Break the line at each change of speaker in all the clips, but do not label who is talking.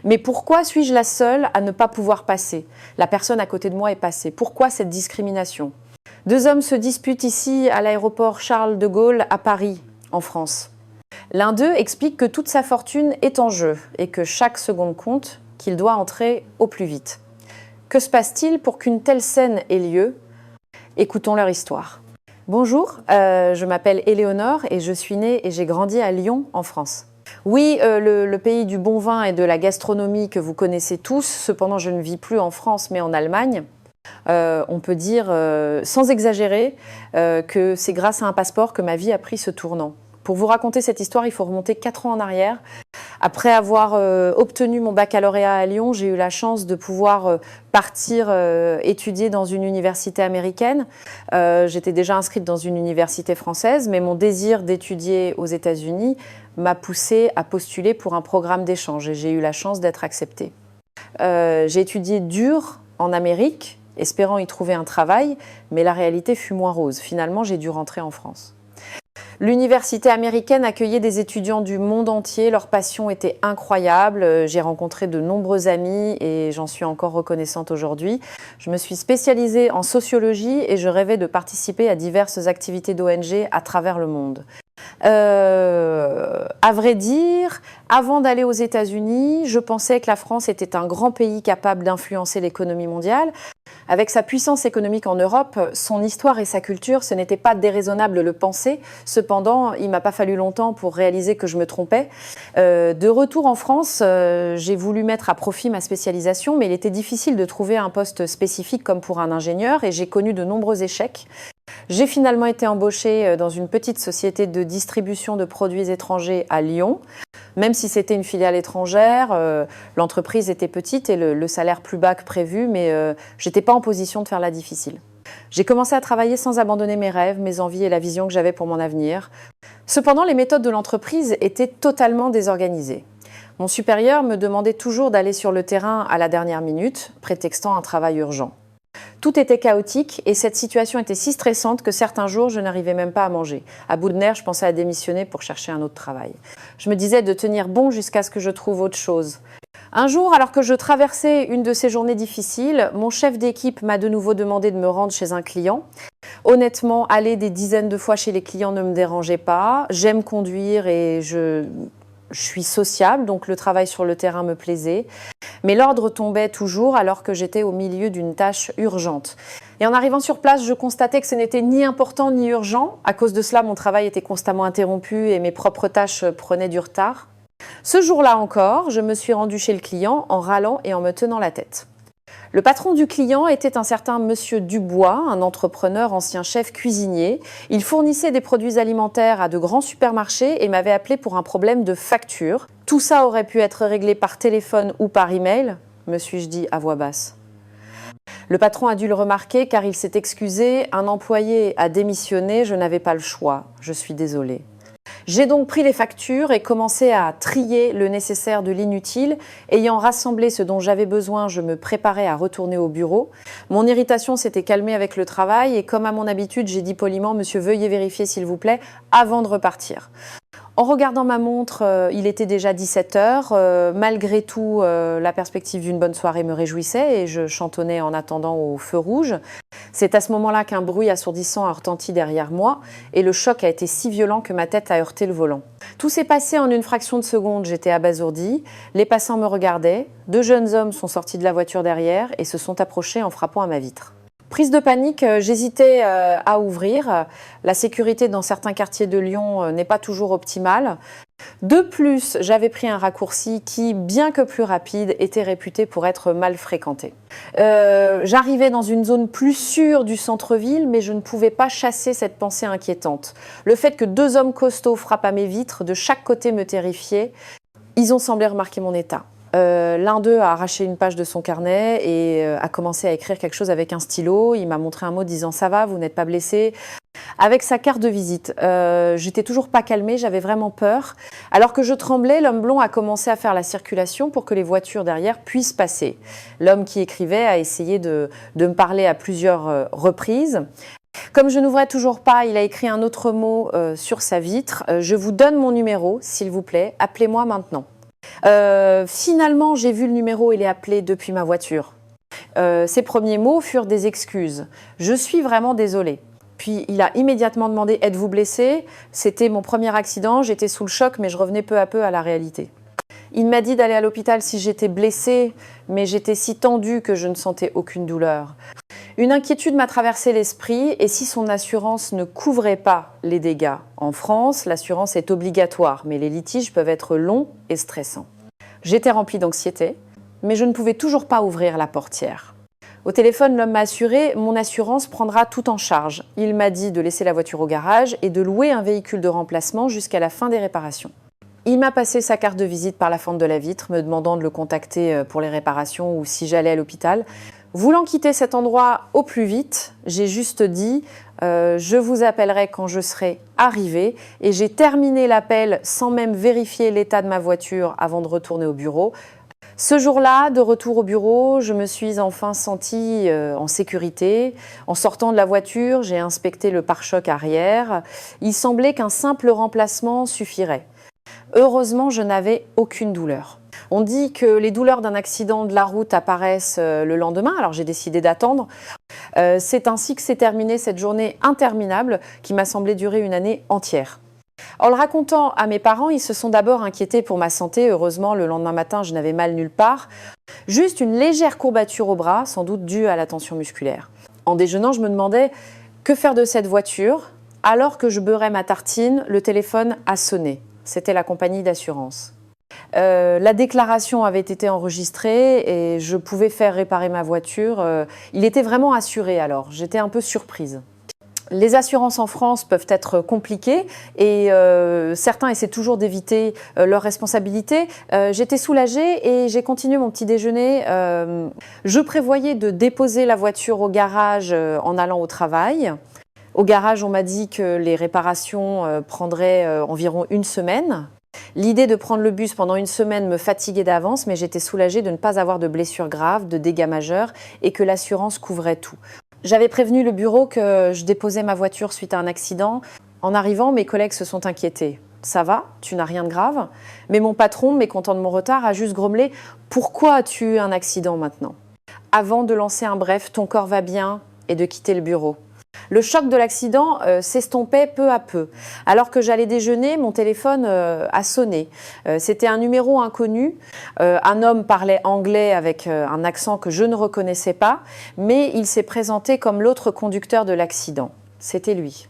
Mais pourquoi suis-je la seule à ne pas pouvoir passer? La personne à côté de moi est passée. Pourquoi cette discrimination? Deux hommes se disputent ici à l'aéroport Charles de Gaulle à Paris, en France. L'un d'eux explique que toute sa fortune est en jeu et que chaque seconde compte, qu'il doit entrer au plus vite. Que se passe-t-il pour qu'une telle scène ait lieu? Écoutons leur histoire. Bonjour, je m'appelle Éléonore et je suis née et j'ai grandi à Lyon, en France. Oui, le pays du bon vin et de la gastronomie que vous connaissez tous, cependant je ne vis plus en France mais en Allemagne. On peut dire, sans exagérer, que c'est grâce à un passeport que ma vie a pris ce tournant. Pour vous raconter cette histoire, il faut remonter 4 ans en arrière. Après avoir obtenu mon baccalauréat à Lyon, j'ai eu la chance de pouvoir partir étudier dans une université américaine. J'étais déjà inscrite dans une université française, mais mon désir d'étudier aux États-Unis m'a poussée à postuler pour un programme d'échange et j'ai eu la chance d'être acceptée. J'ai étudié dur en Amérique, espérant y trouver un travail, mais la réalité fut moins rose. Finalement, j'ai dû rentrer en France. L'université américaine accueillait des étudiants du monde entier, leur passion était incroyable, j'ai rencontré de nombreux amis et j'en suis encore reconnaissante aujourd'hui. Je me suis spécialisée en sociologie et je rêvais de participer à diverses activités d'ONG à travers le monde. À vrai dire, avant d'aller aux États-Unis, je pensais que la France était un grand pays capable d'influencer l'économie mondiale. Avec sa puissance économique en Europe, son histoire et sa culture, ce n'était pas déraisonnable de le penser. Cependant, il ne m'a pas fallu longtemps pour réaliser que je me trompais. De retour en France, j'ai voulu mettre à profit ma spécialisation, mais il était difficile de trouver un poste spécifique comme pour un ingénieur et j'ai connu de nombreux échecs. J'ai finalement été embauchée dans une petite société de distribution de produits étrangers à Lyon. Même si c'était une filiale étrangère, l'entreprise était petite et le salaire plus bas que prévu, mais je n'étais pas en position de faire la difficile. J'ai commencé à travailler sans abandonner mes rêves, mes envies et la vision que j'avais pour mon avenir. Cependant, les méthodes de l'entreprise étaient totalement désorganisées. Mon supérieur me demandait toujours d'aller sur le terrain à la dernière minute, prétextant un travail urgent. Tout était chaotique et cette situation était si stressante que certains jours, je n'arrivais même pas à manger. À bout de nerfs, je pensais à démissionner pour chercher un autre travail. Je me disais de tenir bon jusqu'à ce que je trouve autre chose. Un jour, alors que je traversais une de ces journées difficiles, mon chef d'équipe m'a de nouveau demandé de me rendre chez un client. Honnêtement, aller des dizaines de fois chez les clients ne me dérangeait pas. J'aime conduire et je suis sociable, donc le travail sur le terrain me plaisait. Mais l'ordre tombait toujours alors que j'étais au milieu d'une tâche urgente. Et en arrivant sur place, je constatais que ce n'était ni important ni urgent. À cause de cela, mon travail était constamment interrompu et mes propres tâches prenaient du retard. Ce jour-là encore, je me suis rendue chez le client en râlant et en me tenant la tête. Le patron du client était un certain monsieur Dubois, un entrepreneur, ancien chef cuisinier. Il fournissait des produits alimentaires à de grands supermarchés et m'avait appelé pour un problème de facture. Tout ça aurait pu être réglé par téléphone ou par email, me suis-je dit à voix basse. Le patron a dû le remarquer car il s'est excusé. Un employé a démissionné, je n'avais pas le choix. Je suis désolée. J'ai donc pris les factures et commencé à trier le nécessaire de l'inutile. Ayant rassemblé ce dont j'avais besoin, je me préparais à retourner au bureau. Mon irritation s'était calmée avec le travail et comme à mon habitude, j'ai dit poliment « Monsieur, veuillez vérifier s'il vous plaît » avant de repartir. En regardant ma montre, il était déjà 17 h. Malgré tout, la perspective d'une bonne soirée me réjouissait et je chantonnais en attendant au feu rouge. C'est à ce moment-là qu'un bruit assourdissant a retenti derrière moi et le choc a été si violent que ma tête a heurté le volant. Tout s'est passé en une fraction de seconde, j'étais abasourdie. Les passants me regardaient. 2 jeunes hommes sont sortis de la voiture derrière et se sont approchés en frappant à ma vitre. Prise de panique, j'hésitais à ouvrir. La sécurité dans certains quartiers de Lyon n'est pas toujours optimale. De plus, j'avais pris un raccourci qui, bien que plus rapide, était réputé pour être mal fréquenté. J'arrivais dans une zone plus sûre du centre-ville, mais je ne pouvais pas chasser cette pensée inquiétante. Le fait que 2 hommes costauds frappent à mes vitres de chaque côté me terrifiait. Ils ont semblé remarquer mon état. L'un d'eux a arraché une page de son carnet et a commencé à écrire quelque chose avec un stylo. Il m'a montré un mot disant « ça va, vous n'êtes pas blessé ?» Avec sa carte de visite. J'étais toujours pas calmée, j'avais vraiment peur. Alors que je tremblais, l'homme blond a commencé à faire la circulation pour que les voitures derrière puissent passer. L'homme qui écrivait a essayé de me parler à plusieurs reprises. Comme je n'ouvrais toujours pas, il a écrit un autre mot sur sa vitre. « Je vous donne mon numéro, s'il vous plaît, appelez-moi maintenant ». Finalement, j'ai vu le numéro et l'ai appelé depuis ma voiture. Ses premiers mots furent des excuses. Je suis vraiment désolée. Puis il a immédiatement demandé « Êtes-vous blessé ?» C'était mon premier accident, j'étais sous le choc, mais je revenais peu à peu à la réalité. Il m'a dit d'aller à l'hôpital si j'étais blessée, mais j'étais si tendue que je ne sentais aucune douleur. Une inquiétude m'a traversé l'esprit, et si son assurance ne couvrait pas les dégâts? En France, l'assurance est obligatoire, mais les litiges peuvent être longs et stressants. J'étais remplie d'anxiété, mais je ne pouvais toujours pas ouvrir la portière. Au téléphone, l'homme m'a assuré « Mon assurance prendra tout en charge ». Il m'a dit de laisser la voiture au garage et de louer un véhicule de remplacement jusqu'à la fin des réparations. Il m'a passé sa carte de visite par la fente de la vitre, me demandant de le contacter pour les réparations ou si j'allais à l'hôpital. Voulant quitter cet endroit au plus vite, j'ai juste dit « Je vous appellerai quand je serai arrivée » et j'ai terminé l'appel sans même vérifier l'état de ma voiture avant de retourner au bureau. Ce jour-là, de retour au bureau, je me suis enfin sentie en sécurité. En sortant de la voiture, j'ai inspecté le pare-choc arrière. Il semblait qu'un simple remplacement suffirait. Heureusement, je n'avais aucune douleur. On dit que les douleurs d'un accident de la route apparaissent le lendemain, alors j'ai décidé d'attendre. C'est ainsi que s'est terminée cette journée interminable qui m'a semblé durer une année entière. En le racontant à mes parents, ils se sont d'abord inquiétés pour ma santé. Heureusement, le lendemain matin, je n'avais mal nulle part. Juste une légère courbature au bras, sans doute due à la tension musculaire. En déjeunant, je me demandais que faire de cette voiture. Alors que je beurrais ma tartine, le téléphone a sonné. C'était la compagnie d'assurance. La déclaration avait été enregistrée et je pouvais faire réparer ma voiture. Il était vraiment assuré alors. J'étais un peu surprise. Les assurances en France peuvent être compliquées et certains essaient toujours d'éviter leurs responsabilités. J'étais soulagée et j'ai continué mon petit déjeuner. Je prévoyais de déposer la voiture au garage en allant au travail. Au garage, on m'a dit que les réparations prendraient environ une semaine. L'idée de prendre le bus pendant une semaine me fatiguait d'avance, mais j'étais soulagée de ne pas avoir de blessures graves, de dégâts majeurs et que l'assurance couvrait tout. J'avais prévenu le bureau que je déposais ma voiture suite à un accident. En arrivant, mes collègues se sont inquiétés. « Ça va, tu n'as rien de grave ?» Mais mon patron, mécontent de mon retard, a juste grommelé « Pourquoi as-tu eu un accident maintenant ?» Avant de lancer un bref « Ton corps va bien ?» et de quitter le bureau. Le choc de l'accident s'estompait peu à peu. Alors que j'allais déjeuner, mon téléphone a sonné. C'était un numéro inconnu. Un homme parlait anglais avec un accent que je ne reconnaissais pas, mais il s'est présenté comme l'autre conducteur de l'accident. C'était lui.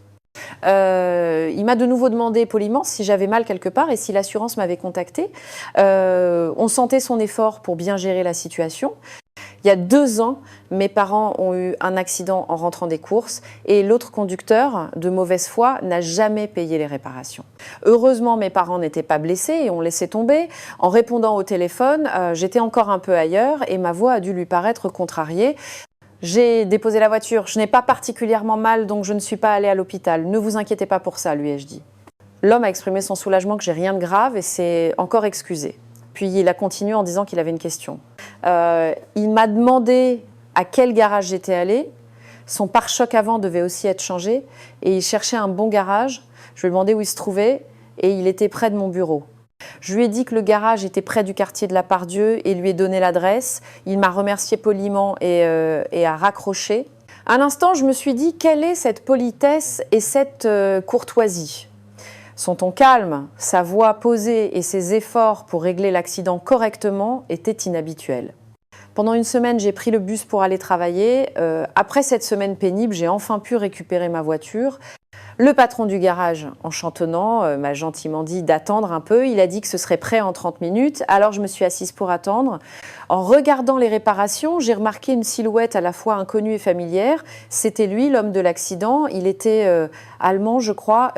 Il m'a de nouveau demandé poliment si j'avais mal quelque part et si l'assurance m'avait contacté. On sentait son effort pour bien gérer la situation. Il y a 2 ans, mes parents ont eu un accident en rentrant des courses et l'autre conducteur, de mauvaise foi, n'a jamais payé les réparations. Heureusement, mes parents n'étaient pas blessés et ont laissé tomber. En répondant au téléphone, j'étais encore un peu ailleurs et ma voix a dû lui paraître contrariée. J'ai déposé la voiture, je n'ai pas particulièrement mal, donc je ne suis pas allée à l'hôpital. Ne vous inquiétez pas pour ça, lui ai-je dit. L'homme a exprimé son soulagement que j'ai rien de grave et s'est encore excusé. Puis il a continué en disant qu'il avait une question. Il m'a demandé à quel garage j'étais allée. Son pare-choc avant devait aussi être changé et il cherchait un bon garage. Je lui ai demandé où il se trouvait et il était près de mon bureau. Je lui ai dit que le garage était près du quartier de la Pardieu et lui ai donné l'adresse. Il m'a remercié poliment et a raccroché. Un instant, je me suis dit, quelle est cette politesse et cette courtoisie ? Son ton calme, sa voix posée et ses efforts pour régler l'accident correctement étaient inhabituels. Pendant une semaine, j'ai pris le bus pour aller travailler. Après cette semaine pénible, j'ai enfin pu récupérer ma voiture. Le patron du garage, en chantonnant, m'a gentiment dit d'attendre un peu. Il a dit que ce serait prêt en 30 minutes. Alors je me suis assise pour attendre. En regardant les réparations, j'ai remarqué une silhouette à la fois inconnue et familière. C'était lui, l'homme de l'accident. Il était allemand, je crois.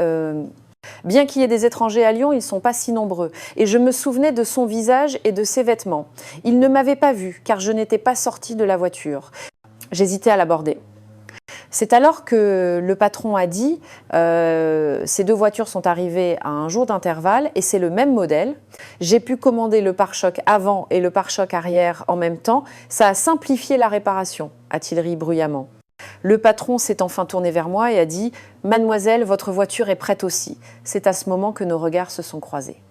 Bien qu'il y ait des étrangers à Lyon, ils ne sont pas si nombreux. Et je me souvenais de son visage et de ses vêtements. Il ne m'avait pas vue, car je n'étais pas sortie de la voiture. J'hésitais à l'aborder. C'est alors que le patron a dit ces 2 voitures sont arrivées à un jour d'intervalle et c'est le même modèle. J'ai pu commander le pare-choc avant et le pare-choc arrière en même temps. Ça a simplifié la réparation, a-t-il ri bruyamment. Le patron s'est enfin tourné vers moi et a dit « Mademoiselle, votre voiture est prête aussi ». C'est à ce moment que nos regards se sont croisés.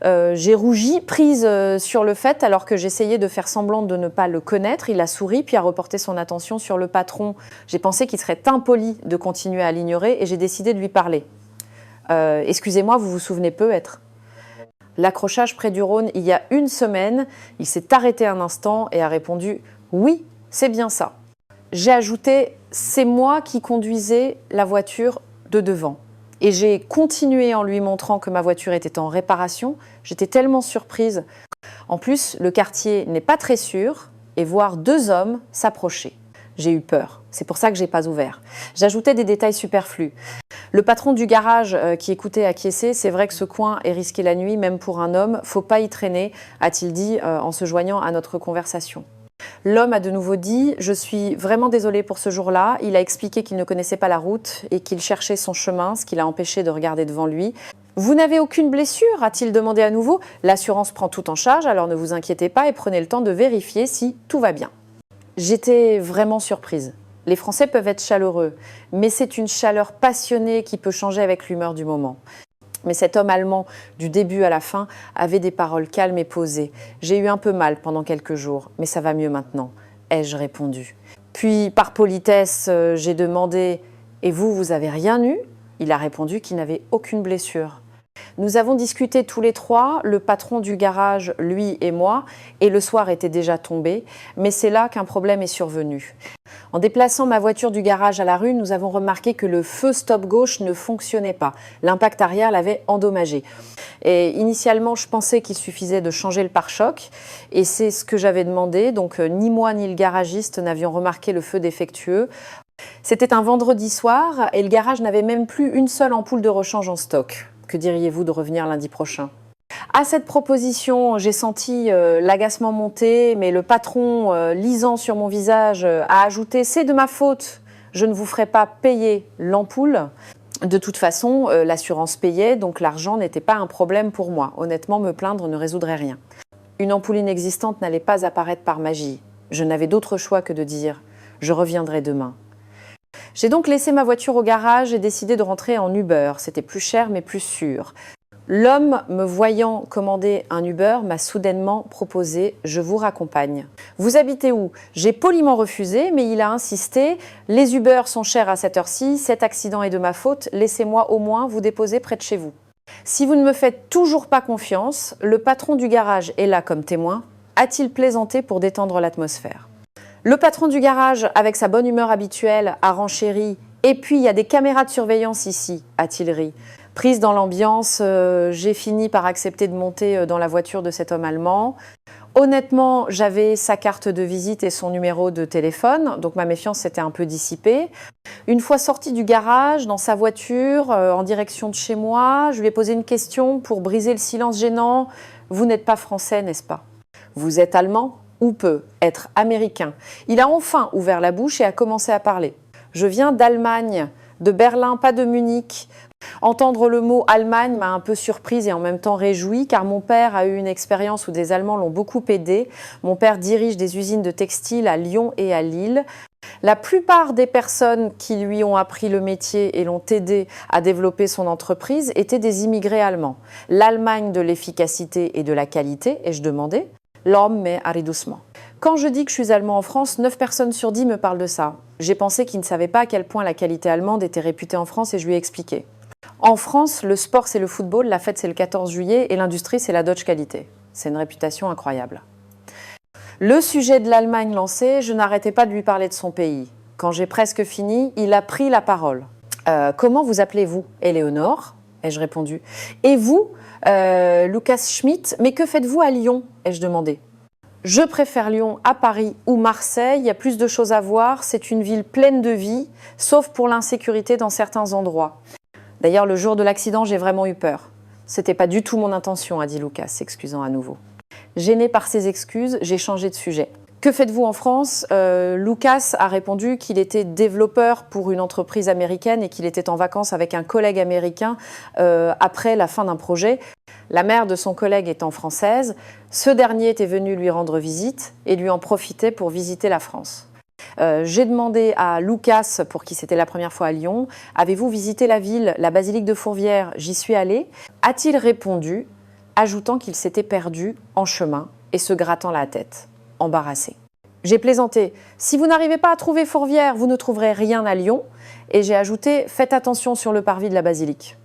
J'ai rougi, prise sur le fait, alors que j'essayais de faire semblant de ne pas le connaître. Il a souri, puis a reporté son attention sur le patron. J'ai pensé qu'il serait impoli de continuer à l'ignorer et j'ai décidé de lui parler. Excusez-moi, vous vous souvenez peut-être. L'accrochage près du Rhône, il y a une semaine, il s'est arrêté un instant et a répondu « Oui, c'est bien ça ». J'ai ajouté « C'est moi qui conduisais la voiture de devant ». Et j'ai continué en lui montrant que ma voiture était en réparation. J'étais tellement surprise. En plus, le quartier n'est pas très sûr et voir deux hommes s'approcher. J'ai eu peur. C'est pour ça que je n'ai pas ouvert. J'ajoutais des détails superflus. Le patron du garage qui écoutait acquiescer, c'est vrai que ce coin est risqué la nuit, même pour un homme. Faut pas y traîner, a-t-il dit en se joignant à notre conversation. L'homme a de nouveau dit « Je suis vraiment désolé pour ce jour-là ». Il a expliqué qu'il ne connaissait pas la route et qu'il cherchait son chemin, ce qui l'a empêché de regarder devant lui. « Vous n'avez aucune blessure ?» a-t-il demandé à nouveau. « L'assurance prend tout en charge, alors ne vous inquiétez pas et prenez le temps de vérifier si tout va bien. » J'étais vraiment surprise. Les Français peuvent être chaleureux, mais c'est une chaleur passionnée qui peut changer avec l'humeur du moment. Mais cet homme allemand, du début à la fin, avait des paroles calmes et posées. J'ai eu un peu mal pendant quelques jours, mais ça va mieux maintenant, ai-je répondu. Puis, par politesse, j'ai demandé « Et vous, vous avez rien eu ?» Il a répondu qu'il n'avait aucune blessure. Nous avons discuté tous les trois, le patron du garage, lui et moi, et le soir était déjà tombé, mais c'est là qu'un problème est survenu. En déplaçant ma voiture du garage à la rue, nous avons remarqué que le feu stop gauche ne fonctionnait pas. L'impact arrière l'avait endommagé. Et initialement, je pensais qu'il suffisait de changer le pare-choc, et c'est ce que j'avais demandé. Donc, ni moi ni le garagiste n'avions remarqué le feu défectueux. C'était un vendredi soir, et le garage n'avait même plus une seule ampoule de rechange en stock. Que diriez-vous de revenir lundi prochain ? À cette proposition, j'ai senti l'agacement monter, mais le patron, lisant sur mon visage, a ajouté « C'est de ma faute, je ne vous ferai pas payer l'ampoule ». De toute façon, l'assurance payait, donc l'argent n'était pas un problème pour moi. Honnêtement, me plaindre ne résoudrait rien. Une ampoule inexistante n'allait pas apparaître par magie. Je n'avais d'autre choix que de dire « Je reviendrai demain ». J'ai donc laissé ma voiture au garage et décidé de rentrer en Uber. C'était plus cher mais plus sûr. L'homme, me voyant commander un Uber, m'a soudainement proposé « Je vous raccompagne ». « Vous habitez où ?» J'ai poliment refusé, mais il a insisté « Les Uber sont chers à cette heure-ci, cet accident est de ma faute, laissez-moi au moins vous déposer près de chez vous. » Si vous ne me faites toujours pas confiance, le patron du garage est là comme témoin. A-t-il plaisanté pour détendre l'atmosphère ? Le patron du garage, avec sa bonne humeur habituelle, a renchéri « Et puis, il y a des caméras de surveillance ici », a-t-il ri. Prise dans l'ambiance, j'ai fini par accepter de monter dans la voiture de cet homme allemand. Honnêtement, j'avais sa carte de visite et son numéro de téléphone, donc ma méfiance s'était un peu dissipée. Une fois sorti du garage, dans sa voiture, en direction de chez moi, je lui ai posé une question pour briser le silence gênant. « Vous n'êtes pas français, n'est-ce pas ? Vous êtes allemand ? Ou peut être américain ?» Il a enfin ouvert la bouche et a commencé à parler. « Je viens d'Allemagne, de Berlin, pas de Munich. » Entendre le mot « Allemagne » m'a un peu surprise et en même temps réjouie, car mon père a eu une expérience où des Allemands l'ont beaucoup aidé. Mon père dirige des usines de textiles à Lyon et à Lille. La plupart des personnes qui lui ont appris le métier et l'ont aidé à développer son entreprise étaient des immigrés allemands. L'Allemagne de l'efficacité et de la qualité, ai-je demandé ? L'homme mais aridoucement. Quand je dis que je suis allemand en France, 9 personnes sur 10 me parlent de ça. J'ai pensé qu'il ne savait pas à quel point la qualité allemande était réputée en France et je lui ai expliqué. En France, le sport c'est le football, la fête c'est le 14 juillet et l'industrie c'est la Dodge qualité. C'est une réputation incroyable. Le sujet de l'Allemagne lancé, je n'arrêtais pas de lui parler de son pays. Quand j'ai presque fini, il a pris la parole. Comment vous appelez-vous ? Éléonore, ai-je répondu. Et vous, Lucas Schmidt, mais que faites-vous à Lyon ? Ai-je demandé. Je préfère Lyon à Paris ou Marseille, il y a plus de choses à voir, c'est une ville pleine de vie, sauf pour l'insécurité dans certains endroits. D'ailleurs, le jour de l'accident, j'ai vraiment eu peur. C'était pas du tout mon intention, a dit Lucas, s'excusant à nouveau. Gêné par ses excuses, j'ai changé de sujet. Que faites-vous en France ? Lucas a répondu qu'il était développeur pour une entreprise américaine et qu'il était en vacances avec un collègue américain après la fin d'un projet. La mère de son collègue étant française, ce dernier était venu lui rendre visite et lui en profitait pour visiter la France. J'ai demandé à Lucas, pour qui c'était la première fois à Lyon, « Avez-vous visité la ville, la basilique de Fourvière ? J'y suis allé. » A-t-il répondu « ajoutant qu'il s'était perdu en chemin et se grattant la tête, embarrassé. J'ai plaisanté. Si vous n'arrivez pas à trouver Fourvière, vous ne trouverez rien à Lyon. Et j'ai ajouté, faites attention sur le parvis de la basilique.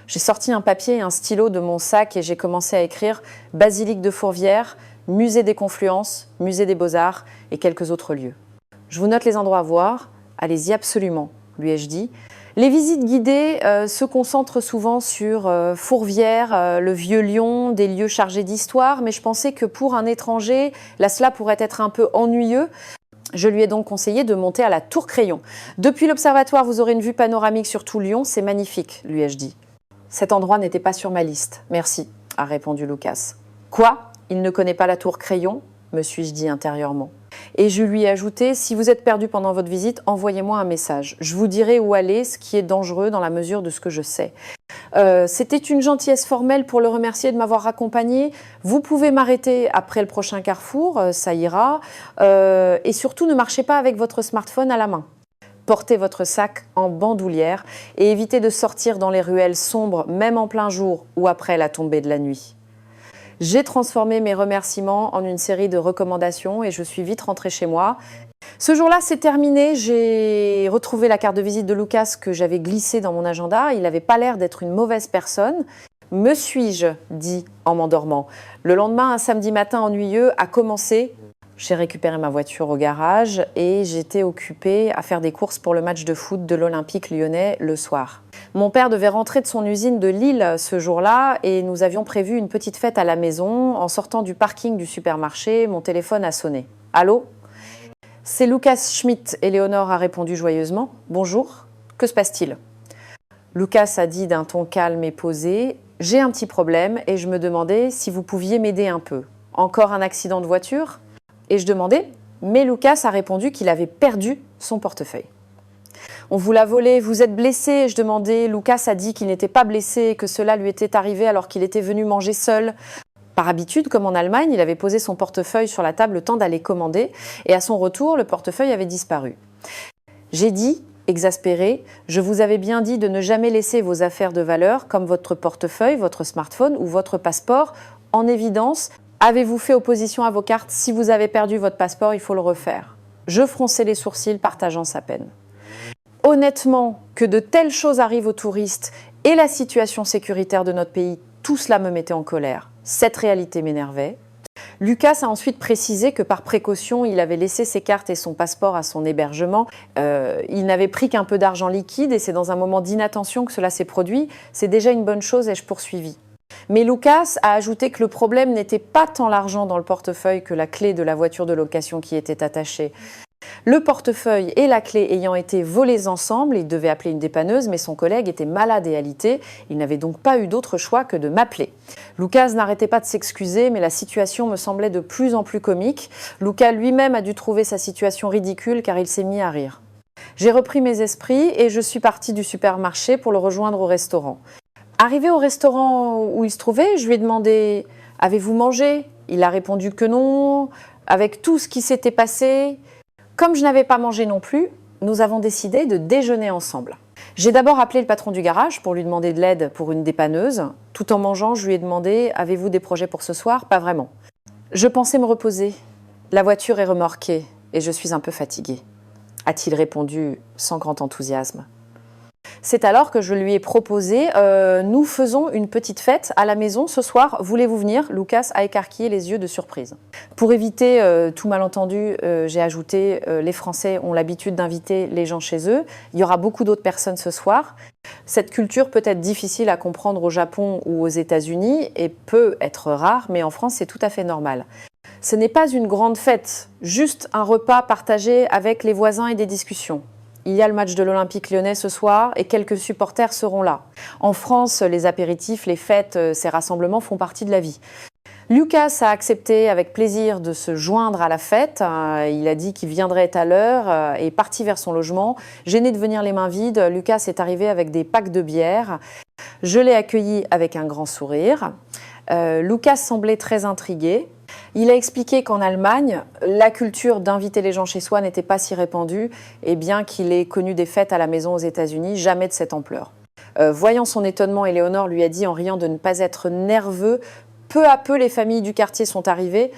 J'ai sorti un papier et un stylo de mon sac et j'ai commencé à écrire Basilique de Fourvière, Musée des Confluences, Musée des Beaux-Arts et quelques autres lieux. Je vous note les endroits à voir, allez-y absolument, lui ai-je dit. Les visites guidées se concentrent souvent sur Fourvière, le vieux Lyon, des lieux chargés d'histoire, mais je pensais que pour un étranger, là cela pourrait être un peu ennuyeux. Je lui ai donc conseillé de monter à la Tour Crayon. Depuis l'observatoire, vous aurez une vue panoramique sur tout Lyon, c'est magnifique, lui ai-je dit. Cet endroit n'était pas sur ma liste. Merci, a répondu Lucas. Quoi ? Il ne connaît pas la Tour Crayon ? Me suis-je dit intérieurement. Et je lui ai ajouté, si vous êtes perdu pendant votre visite, envoyez-moi un message. Je vous dirai où aller, ce qui est dangereux dans la mesure de ce que je sais. C'était une gentillesse formelle pour le remercier de m'avoir accompagné. Vous pouvez m'arrêter après le prochain carrefour, ça ira. Et surtout, ne marchez pas avec votre smartphone à la main. Portez votre sac en bandoulière et évitez de sortir dans les ruelles sombres, même en plein jour ou après la tombée de la nuit. J'ai transformé mes remerciements en une série de recommandations et je suis vite rentrée chez moi. Ce jour-là, c'est terminé. J'ai retrouvé la carte de visite de Lucas que j'avais glissée dans mon agenda. Il n'avait pas l'air d'être une mauvaise personne. Me suis-je dit en m'endormant. Le lendemain, un samedi matin ennuyeux a commencé. J'ai récupéré ma voiture au garage et j'étais occupée à faire des courses pour le match de foot de l'Olympique lyonnais le soir. Mon père devait rentrer de son usine de Lille ce jour-là et nous avions prévu une petite fête à la maison. En sortant du parking du supermarché, mon téléphone a sonné. « Allô ? C'est Lucas Schmitt » Éléonore a répondu joyeusement. « Bonjour, que se passe-t-il » Lucas a dit d'un ton calme et posé. « J'ai un petit problème et je me demandais si vous pouviez m'aider un peu. Encore un accident de voiture ?» Et je demandais, mais Lucas a répondu qu'il avait perdu son portefeuille. On vous l'a volé, vous êtes blessé. Je demandais, Lucas a dit qu'il n'était pas blessé, que cela lui était arrivé alors qu'il était venu manger seul. Par habitude, comme en Allemagne, il avait posé son portefeuille sur la table le temps d'aller commander et à son retour, le portefeuille avait disparu. J'ai dit, exaspéré, je vous avais bien dit de ne jamais laisser vos affaires de valeur, comme votre portefeuille, votre smartphone ou votre passeport, en évidence. Avez-vous fait opposition à vos cartes ? Si vous avez perdu votre passeport, il faut le refaire. Je fronçais les sourcils, partageant sa peine. Honnêtement, que de telles choses arrivent aux touristes et la situation sécuritaire de notre pays, tout cela me mettait en colère. Cette réalité m'énervait. Lucas a ensuite précisé que par précaution, il avait laissé ses cartes et son passeport à son hébergement. Il n'avait pris qu'un peu d'argent liquide et c'est dans un moment d'inattention que cela s'est produit. C'est déjà une bonne chose, ai-je poursuivi. Mais Lucas a ajouté que le problème n'était pas tant l'argent dans le portefeuille que la clé de la voiture de location qui était attachée. Le portefeuille et la clé ayant été volés ensemble, il devait appeler une dépanneuse, mais son collègue était malade et alité. Il n'avait donc pas eu d'autre choix que de m'appeler. Lucas n'arrêtait pas de s'excuser, mais la situation me semblait de plus en plus comique. Lucas lui-même a dû trouver sa situation ridicule car il s'est mis à rire. J'ai repris mes esprits et je suis partie du supermarché pour le rejoindre au restaurant. Arrivé au restaurant où il se trouvait, je lui ai demandé « Avez-vous mangé ?» Il a répondu que non. Avec tout ce qui s'était passé, comme je n'avais pas mangé non plus, nous avons décidé de déjeuner ensemble. J'ai d'abord appelé le patron du garage pour lui demander de l'aide pour une dépanneuse. Tout en mangeant, je lui ai demandé « Avez-vous des projets pour ce soir ?» Pas vraiment. Je pensais me reposer. La voiture est remorquée et je suis un peu fatiguée, a-t-il répondu sans grand enthousiasme. C'est alors que je lui ai proposé « Nous faisons une petite fête à la maison ce soir, voulez-vous venir ?» Lucas a écarquillé les yeux de surprise. Pour éviter tout malentendu, j'ai ajouté « Les Français ont l'habitude d'inviter les gens chez eux. Il y aura beaucoup d'autres personnes ce soir. » Cette culture peut être difficile à comprendre au Japon ou aux États-Unis et peut être rare, mais en France, c'est tout à fait normal. Ce n'est pas une grande fête, juste un repas partagé avec les voisins et des discussions. Il y a le match de l'Olympique lyonnais ce soir et quelques supporters seront là. En France, les apéritifs, les fêtes, ces rassemblements font partie de la vie. Lucas a accepté avec plaisir de se joindre à la fête. Il a dit qu'il viendrait à l'heure et est parti vers son logement. Gêné de venir les mains vides, Lucas est arrivé avec des packs de bière. Je l'ai accueilli avec un grand sourire. Lucas semblait très intrigué. Il a expliqué qu'en Allemagne, la culture d'inviter les gens chez soi n'était pas si répandue et bien qu'il ait connu des fêtes à la maison aux États-Unis, jamais de cette ampleur. Voyant son étonnement, Éléonore lui a dit en riant de ne pas être nerveux. Peu à peu, les familles du quartier sont arrivées.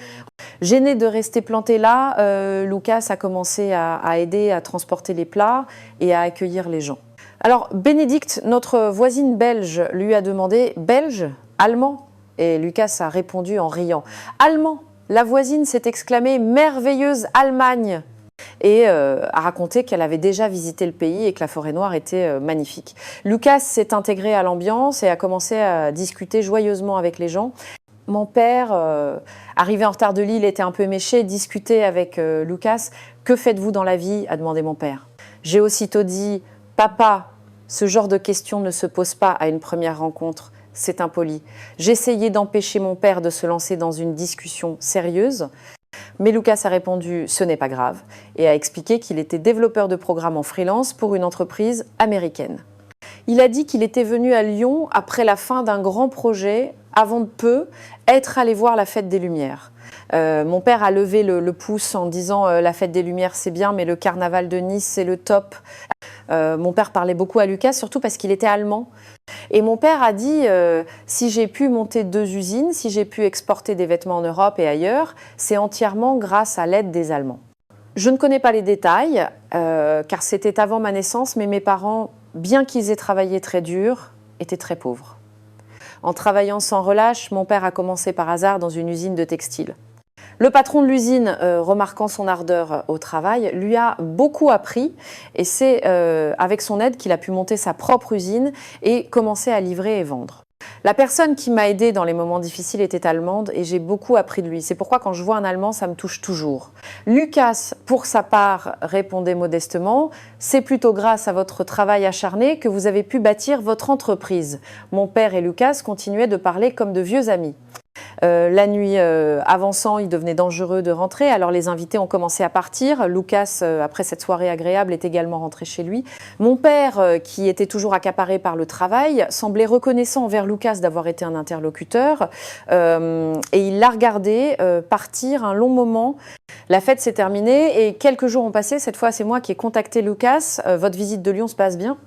Gêné de rester planté là, Lucas a commencé à aider à transporter les plats et à accueillir les gens. Alors, Bénédicte, notre voisine belge, lui a demandé « Belge ? Allemand ?» Et Lucas a répondu en riant « Allemand !» La voisine s'est exclamée « Merveilleuse Allemagne !» et a raconté qu'elle avait déjà visité le pays et que la forêt noire était magnifique. Lucas s'est intégré à l'ambiance et a commencé à discuter joyeusement avec les gens. Mon père, arrivé en retard de Lille, était un peu éméché, discutait avec Lucas. « Que faites-vous dans la vie ?» a demandé mon père. J'ai aussitôt dit « Papa, ce genre de questions ne se pose pas à une première rencontre, c'est impoli. » J'essayais d'empêcher mon père de se lancer dans une discussion sérieuse, mais Lucas a répondu « Ce n'est pas grave » et a expliqué qu'il était développeur de programmes en freelance pour une entreprise américaine. Il a dit qu'il était venu à Lyon après la fin d'un grand projet, avant de peu, être allé voir la Fête des Lumières. Mon père a levé le pouce en disant la Fête des Lumières c'est bien, mais le carnaval de Nice c'est le top. Mon père parlait beaucoup à Lucas, surtout parce qu'il était allemand. Et mon père a dit si j'ai pu monter 2 usines, si j'ai pu exporter des vêtements en Europe et ailleurs, c'est entièrement grâce à l'aide des Allemands. Je ne connais pas les détails, car c'était avant ma naissance, mais mes parents, bien qu'ils aient travaillé très dur, étaient très pauvres. En travaillant sans relâche, mon père a commencé par hasard dans une usine de textile. Le patron de l'usine, remarquant son ardeur au travail, lui a beaucoup appris et c'est avec son aide qu'il a pu monter sa propre usine et commencer à livrer et vendre. La personne qui m'a aidée dans les moments difficiles était allemande et j'ai beaucoup appris de lui. C'est pourquoi quand je vois un Allemand, ça me touche toujours. Lucas, pour sa part, répondait modestement « C'est plutôt grâce à votre travail acharné que vous avez pu bâtir votre entreprise. » Mon père et Lucas continuaient de parler comme de vieux amis. La nuit avançant, il devenait dangereux de rentrer, alors les invités ont commencé à partir. Lucas, après cette soirée agréable, est également rentré chez lui. Mon père, qui était toujours accaparé par le travail, semblait reconnaissant envers Lucas d'avoir été un interlocuteur et il l'a regardé partir un long moment. La fête s'est terminée et quelques jours ont passé. Cette fois, c'est moi qui ai contacté Lucas. Votre visite de Lyon se passe bien ?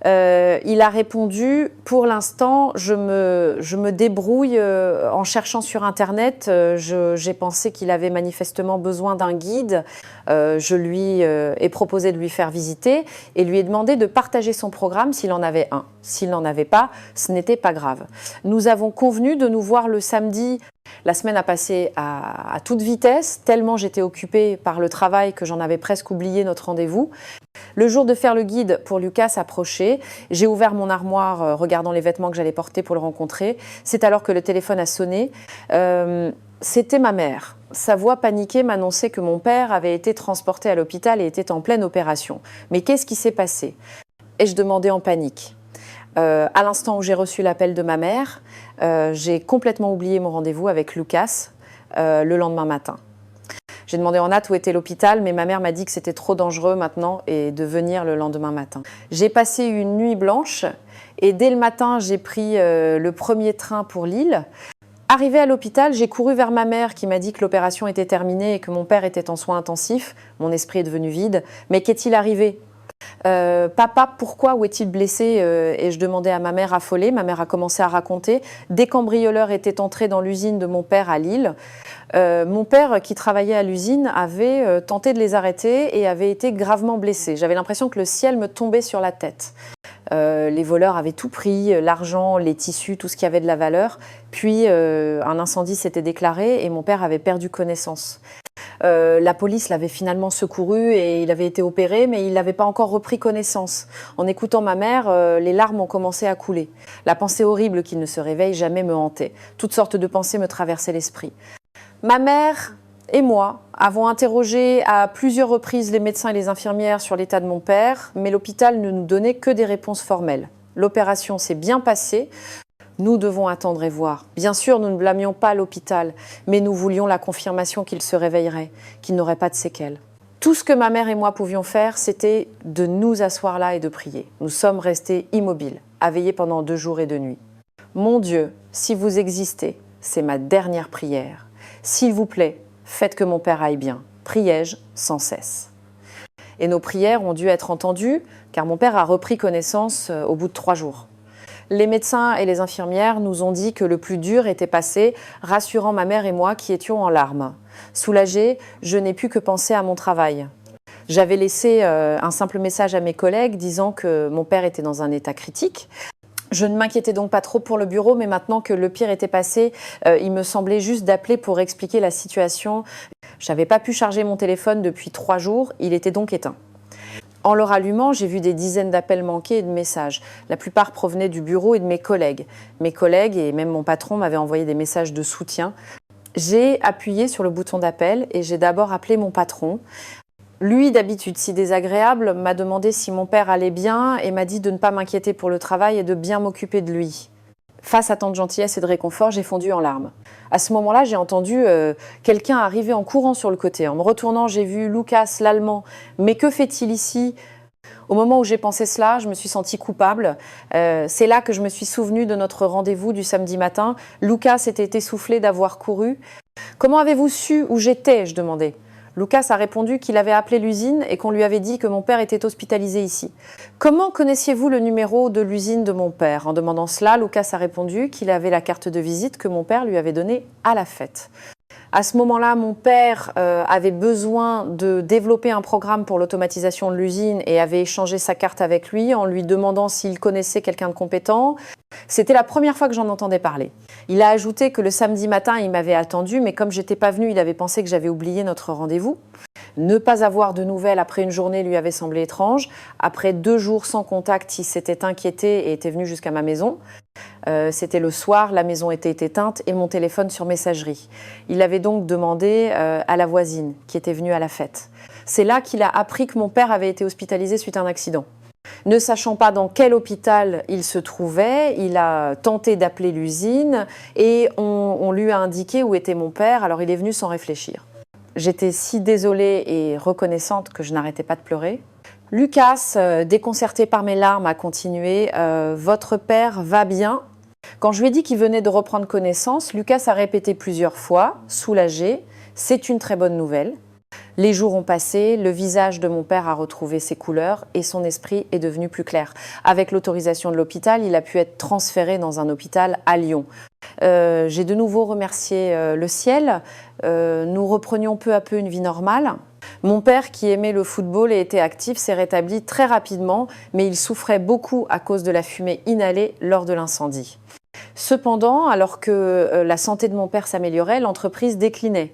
Il a répondu « Pour l'instant, je me débrouille en cherchant sur Internet. J'ai pensé qu'il avait manifestement besoin d'un guide. Je lui ai proposé de lui faire visiter et lui ai demandé de partager son programme s'il en avait un. S'il n'en avait pas, ce n'était pas grave. Nous avons convenu de nous voir le samedi. La semaine a passé à toute vitesse, tellement j'étais occupée par le travail que j'en avais presque oublié notre rendez-vous. Le jour de faire le guide pour Lucas approchait. J'ai ouvert mon armoire regardant les vêtements que j'allais porter pour le rencontrer. C'est alors que le téléphone a sonné. C'était ma mère. Sa voix paniquée m'annonçait que mon père avait été transporté à l'hôpital et était en pleine opération. Mais qu'est-ce qui s'est passé ? Ai-je demandé en panique. À l'instant où j'ai reçu l'appel de ma mère, j'ai complètement oublié mon rendez-vous avec Lucas le lendemain matin. J'ai demandé en hâte où était l'hôpital, mais ma mère m'a dit que c'était trop dangereux maintenant et de venir le lendemain matin. J'ai passé une nuit blanche et dès le matin, j'ai pris le premier train pour Lille. Arrivée à l'hôpital, j'ai couru vers ma mère qui m'a dit que l'opération était terminée et que mon père était en soins intensifs. Mon esprit est devenu vide. Mais qu'est-il arrivé ? Papa, pourquoi, où est-il blessé Et je demandais à ma mère affolée. Ma mère a commencé à raconter. Des cambrioleurs étaient entrés dans l'usine de mon père à Lille. Mon père, qui travaillait à l'usine, avait tenté de les arrêter et avait été gravement blessé. J'avais l'impression que le ciel me tombait sur la tête. Les voleurs avaient tout pris, l'argent, les tissus, tout ce qui avait de la valeur. Puis un incendie s'était déclaré et mon père avait perdu connaissance. La police l'avait finalement secouru et il avait été opéré, mais il n'avait pas encore repris connaissance. En écoutant ma mère, les larmes ont commencé à couler. La pensée horrible qu'il ne se réveille jamais me hantait. Toutes sortes de pensées me traversaient l'esprit. Ma mère et moi avons interrogé à plusieurs reprises les médecins et les infirmières sur l'état de mon père, mais l'hôpital ne nous donnait que des réponses formelles. L'opération s'est bien passée. Nous devons attendre et voir. Bien sûr, nous ne blâmions pas l'hôpital, mais nous voulions la confirmation qu'il se réveillerait, qu'il n'aurait pas de séquelles. Tout ce que ma mère et moi pouvions faire, c'était de nous asseoir là et de prier. Nous sommes restés immobiles, à veiller pendant 2 jours et 2 nuits. Mon Dieu, si vous existez, c'est ma dernière prière. S'il vous plaît, faites que mon père aille bien. Priais-je sans cesse. Et nos prières ont dû être entendues, car mon père a repris connaissance au bout de 3 jours. Les médecins et les infirmières nous ont dit que le plus dur était passé, rassurant ma mère et moi qui étions en larmes. Soulagée, je n'ai pu que penser à mon travail. J'avais laissé un simple message à mes collègues disant que mon père était dans un état critique. Je ne m'inquiétais donc pas trop pour le bureau, mais maintenant que le pire était passé, il me semblait juste d'appeler pour expliquer la situation. Je n'avais pas pu charger mon téléphone depuis 3 jours, il était donc éteint. En le rallumant, j'ai vu des dizaines d'appels manqués et de messages. La plupart provenaient du bureau et de mes collègues. Mes collègues et même mon patron m'avaient envoyé des messages de soutien. J'ai appuyé sur le bouton d'appel et j'ai d'abord appelé mon patron. Lui, d'habitude si désagréable, m'a demandé si mon père allait bien et m'a dit de ne pas m'inquiéter pour le travail et de bien m'occuper de lui. Face à tant de gentillesse et de réconfort, j'ai fondu en larmes. À ce moment-là, j'ai entendu quelqu'un arriver en courant sur le côté. En me retournant, j'ai vu Lucas, l'Allemand. Mais que fait-il ici ? Au moment où j'ai pensé cela, je me suis sentie coupable. C'est là que je me suis souvenue de notre rendez-vous du samedi matin. Lucas était essoufflé d'avoir couru. « Comment avez-vous su où j'étais ?» je demandais. Lucas a répondu qu'il avait appelé l'usine et qu'on lui avait dit que mon père était hospitalisé ici. « Comment connaissiez-vous le numéro de l'usine de mon père ?» En demandant cela, Lucas a répondu qu'il avait la carte de visite que mon père lui avait donnée à la fête. À ce moment-là, mon père avait besoin de développer un programme pour l'automatisation de l'usine et avait échangé sa carte avec lui en lui demandant s'il connaissait quelqu'un de compétent. C'était la première fois que j'en entendais parler. Il a ajouté que le samedi matin, il m'avait attendu, mais comme j'étais pas venue, il avait pensé que j'avais oublié notre rendez-vous. Ne pas avoir de nouvelles après une journée lui avait semblé étrange. Après 2 jours sans contact, il s'était inquiété et était venu jusqu'à ma maison. C'était le soir, la maison était éteinte et mon téléphone sur messagerie. Il avait donc demandé à la voisine qui était venue à la fête. C'est là qu'il a appris que mon père avait été hospitalisé suite à un accident. Ne sachant pas dans quel hôpital il se trouvait, il a tenté d'appeler l'usine et on lui a indiqué où était mon père, alors il est venu sans réfléchir. J'étais si désolée et reconnaissante que je n'arrêtais pas de pleurer. Lucas, déconcerté par mes larmes, a continué « Votre père va bien ?» Quand je lui ai dit qu'il venait de reprendre connaissance, Lucas a répété plusieurs fois, soulagé « C'est une très bonne nouvelle ». Les jours ont passé, le visage de mon père a retrouvé ses couleurs et son esprit est devenu plus clair. Avec l'autorisation de l'hôpital, il a pu être transféré dans un hôpital à Lyon. J'ai de nouveau remercié le ciel. Nous reprenions peu à peu une vie normale. Mon père, qui aimait le football et était actif, s'est rétabli très rapidement, mais il souffrait beaucoup à cause de la fumée inhalée lors de l'incendie. Cependant, alors que la santé de mon père s'améliorait, l'entreprise déclinait.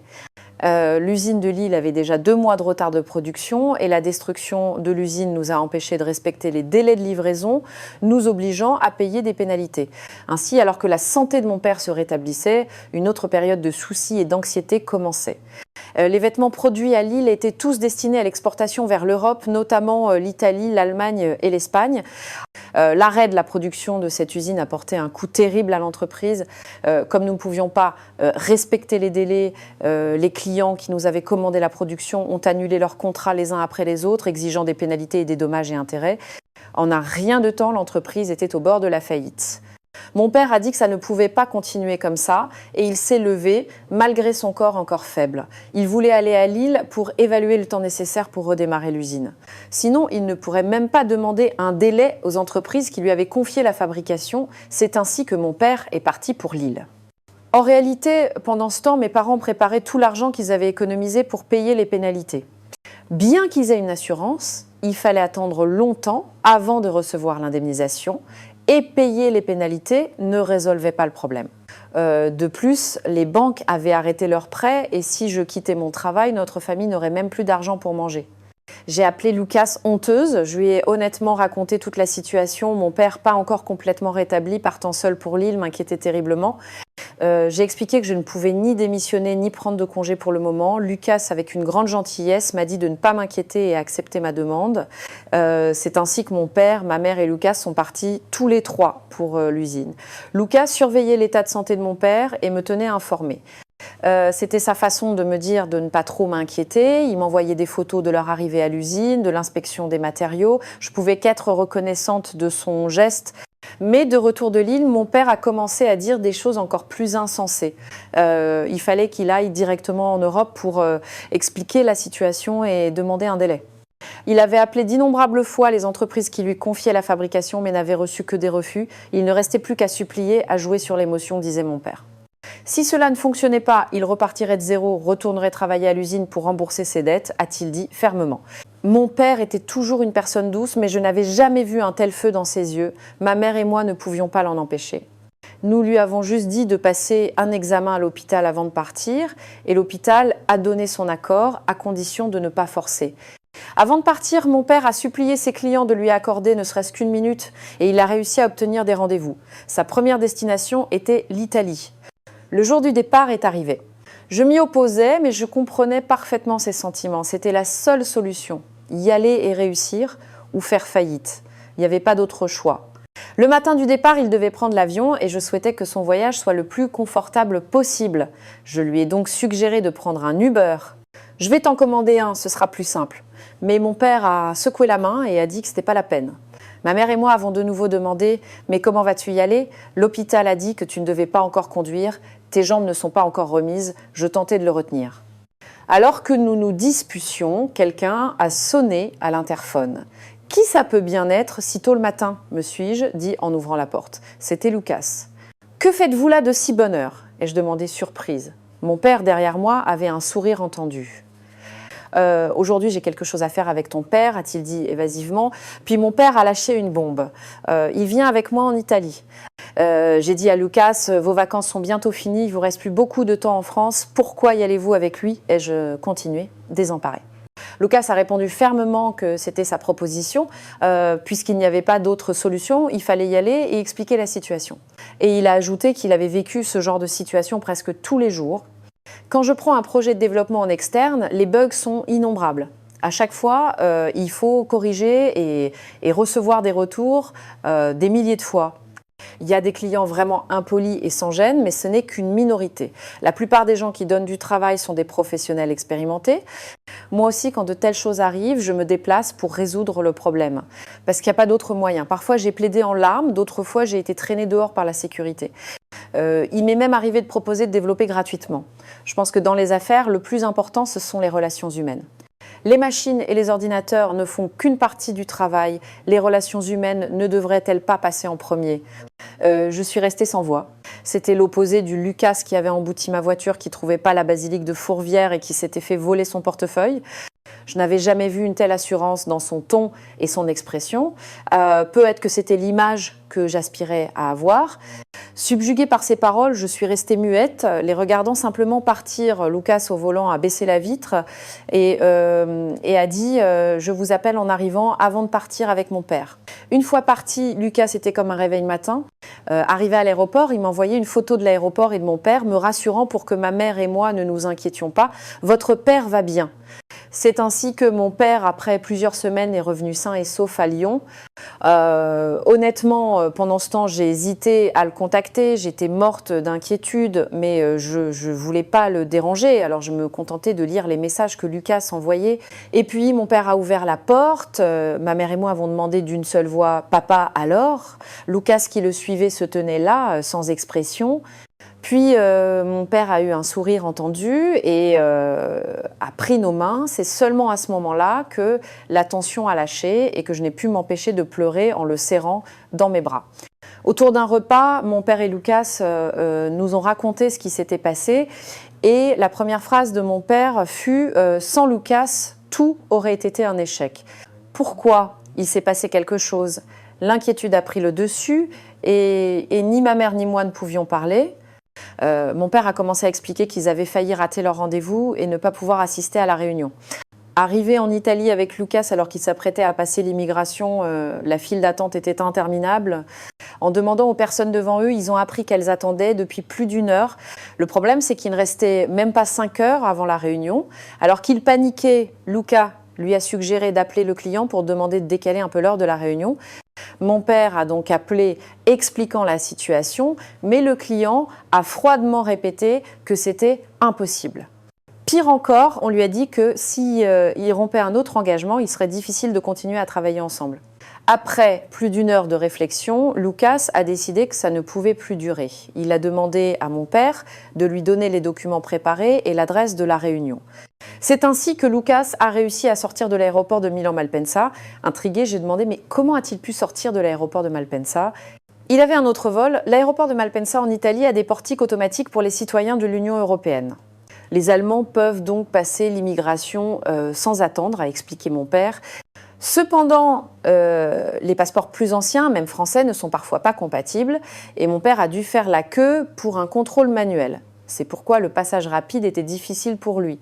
L'usine de Lille avait déjà 2 mois de retard de production et la destruction de l'usine nous a empêchés de respecter les délais de livraison, nous obligeant à payer des pénalités. Ainsi, alors que la santé de mon père se rétablissait, une autre période de soucis et d'anxiété commençait. Les vêtements produits à Lille étaient tous destinés à l'exportation vers l'Europe, notamment l'Italie, l'Allemagne et l'Espagne. L'arrêt de la production de cette usine a porté un coup terrible à l'entreprise. Comme nous ne pouvions pas respecter les délais, les clients qui nous avaient commandé la production ont annulé leurs contrats les uns après les autres, exigeant des pénalités et des dommages et intérêts. En un rien de temps, l'entreprise était au bord de la faillite. Mon père a dit que ça ne pouvait pas continuer comme ça et il s'est levé malgré son corps encore faible. Il voulait aller à Lille pour évaluer le temps nécessaire pour redémarrer l'usine. Sinon, il ne pourrait même pas demander un délai aux entreprises qui lui avaient confié la fabrication. C'est ainsi que mon père est parti pour Lille. En réalité, pendant ce temps, mes parents préparaient tout l'argent qu'ils avaient économisé pour payer les pénalités. Bien qu'ils aient une assurance, il fallait attendre longtemps avant de recevoir l'indemnisation. Et payer les pénalités ne résolvait pas le problème. De plus, les banques avaient arrêté leurs prêts et si je quittais mon travail, notre famille n'aurait même plus d'argent pour manger. J'ai appelé Lucas honteuse, je lui ai honnêtement raconté toute la situation. Mon père, pas encore complètement rétabli, partant seul pour Lille, m'inquiétait terriblement. J'ai expliqué que je ne pouvais ni démissionner ni prendre de congé pour le moment. Lucas, avec une grande gentillesse, m'a dit de ne pas m'inquiéter et accepter ma demande. C'est ainsi que mon père, ma mère et Lucas sont partis tous les 3 pour l'usine. Lucas surveillait l'état de santé de mon père et me tenait informée. C'était sa façon de me dire de ne pas trop m'inquiéter. Il m'envoyait des photos de leur arrivée à l'usine, de l'inspection des matériaux. Je pouvais qu'être reconnaissante de son geste. Mais de retour de Lille, mon père a commencé à dire des choses encore plus insensées. Il fallait qu'il aille directement en Europe pour expliquer la situation et demander un délai. Il avait appelé d'innombrables fois les entreprises qui lui confiaient la fabrication, mais n'avait reçu que des refus. Il ne restait plus qu'à supplier, à jouer sur l'émotion, disait mon père. Si cela ne fonctionnait pas, il repartirait de zéro, retournerait travailler à l'usine pour rembourser ses dettes, a-t-il dit fermement. Mon père était toujours une personne douce, mais je n'avais jamais vu un tel feu dans ses yeux. Ma mère et moi ne pouvions pas l'en empêcher. Nous lui avons juste dit de passer un examen à l'hôpital avant de partir, et l'hôpital a donné son accord à condition de ne pas forcer. Avant de partir, mon père a supplié ses clients de lui accorder ne serait-ce qu'une minute, et il a réussi à obtenir des rendez-vous. Sa première destination était l'Italie. Le jour du départ est arrivé. Je m'y opposais, mais je comprenais parfaitement ses sentiments. C'était la seule solution, y aller et réussir, ou faire faillite. Il n'y avait pas d'autre choix. Le matin du départ, il devait prendre l'avion et je souhaitais que son voyage soit le plus confortable possible. Je lui ai donc suggéré de prendre un Uber. Je vais t'en commander un, ce sera plus simple. Mais mon père a secoué la main et a dit que ce n'était pas la peine. Ma mère et moi avons de nouveau demandé « Mais comment vas-tu y aller ?» L'hôpital a dit que tu ne devais pas encore conduire, tes jambes ne sont pas encore remises, je tentais de le retenir. Alors que nous nous disputions, quelqu'un a sonné à l'interphone. « Qui ça peut bien être si tôt le matin ?» me suis-je dit en ouvrant la porte. C'était Lucas. « Que faites-vous là de si bonne heure ?» ai-je demandé surprise. Mon père, derrière moi, avait un sourire entendu. Aujourd'hui, j'ai quelque chose à faire avec ton père, a-t-il dit évasivement. Puis mon père a lâché une bombe. Il vient avec moi en Italie. J'ai dit à Lucas, vos vacances sont bientôt finies, il ne vous reste plus beaucoup de temps en France. Pourquoi y allez-vous avec lui? Ai-je continué, désemparé. Lucas a répondu fermement que c'était sa proposition, puisqu'il n'y avait pas d'autre solution, il fallait y aller et expliquer la situation. Et il a ajouté qu'il avait vécu ce genre de situation presque tous les jours. Quand je prends un projet de développement en externe, les bugs sont innombrables. À chaque fois, il faut corriger et recevoir des retours des milliers de fois. Il y a des clients vraiment impolis et sans gêne, mais ce n'est qu'une minorité. La plupart des gens qui donnent du travail sont des professionnels expérimentés. Moi aussi, quand de telles choses arrivent, je me déplace pour résoudre le problème. Parce qu'il n'y a pas d'autre moyen. Parfois, j'ai plaidé en larmes, d'autres fois, j'ai été traînée dehors par la sécurité. Il m'est même arrivé de proposer de développer gratuitement. Je pense que dans les affaires, le plus important, ce sont les relations humaines. Les machines et les ordinateurs ne font qu'une partie du travail. Les relations humaines ne devraient-elles pas passer en premier ? Je suis restée sans voix. C'était l'opposé du Lucas qui avait embouti ma voiture, qui ne trouvait pas la basilique de Fourvière et qui s'était fait voler son portefeuille. Je n'avais jamais vu une telle assurance dans son ton et son expression. Peut-être que c'était l'image que j'aspirais à avoir. Subjuguée par ces paroles, je suis restée muette, les regardant simplement partir. Lucas, au volant, a baissé la vitre et a dit « Je vous appelle en arrivant avant de partir avec mon père ». Une fois parti, Lucas était comme un réveil matin. Arrivé à l'aéroport, il m'envoyait une photo de l'aéroport et de mon père, me rassurant pour que ma mère et moi ne nous inquiétions pas. « Votre père va bien ». C'est ainsi que mon père, après plusieurs semaines, est revenu sain et sauf à Lyon. Honnêtement, pendant ce temps, j'ai hésité à le contacter. J'étais morte d'inquiétude, mais je ne voulais pas le déranger. Alors, je me contentais de lire les messages que Lucas envoyait. Et puis, mon père a ouvert la porte. Ma mère et moi avons demandé d'une seule voix « Papa, alors ?» Lucas, qui le suivait, se tenait là, sans expression. Puis mon père a eu un sourire entendu et a pris nos mains. C'est seulement à ce moment-là que la tension a lâché et que je n'ai pu m'empêcher de pleurer en le serrant dans mes bras. Autour d'un repas, mon père et Lucas nous ont raconté ce qui s'était passé et la première phrase de mon père fut « Sans Lucas, tout aurait été un échec ». Pourquoi il s'est passé quelque chose? L'inquiétude a pris le dessus et ni ma mère ni moi ne pouvions parler. Mon père a commencé à expliquer qu'ils avaient failli rater leur rendez-vous et ne pas pouvoir assister à la réunion. Arrivé en Italie avec Lucas alors qu'il s'apprêtait à passer l'immigration, la file d'attente était interminable. En demandant aux personnes devant eux, ils ont appris qu'elles attendaient depuis plus d'1 heure. Le problème, c'est qu'il ne restait même pas 5 heures avant la réunion. Alors qu'il paniquait, Lucas lui a suggéré d'appeler le client pour demander de décaler un peu l'heure de la réunion. Mon père a donc appelé expliquant la situation, mais le client a froidement répété que c'était impossible. Pire encore, on lui a dit que s'il rompait un autre engagement, il serait difficile de continuer à travailler ensemble. Après plus d'1 heure de réflexion, Lucas a décidé que ça ne pouvait plus durer. Il a demandé à mon père de lui donner les documents préparés et l'adresse de la réunion. C'est ainsi que Lucas a réussi à sortir de l'aéroport de Milan-Malpensa. Intrigué, j'ai demandé « mais comment a-t-il pu sortir de l'aéroport de Malpensa ?» Il avait un autre vol. L'aéroport de Malpensa en Italie a des portiques automatiques pour les citoyens de l'Union européenne. Les Allemands peuvent donc passer l'immigration sans attendre, a expliqué mon père. Cependant, les passeports plus anciens, même français, ne sont parfois pas compatibles et mon père a dû faire la queue pour un contrôle manuel. C'est pourquoi le passage rapide était difficile pour lui.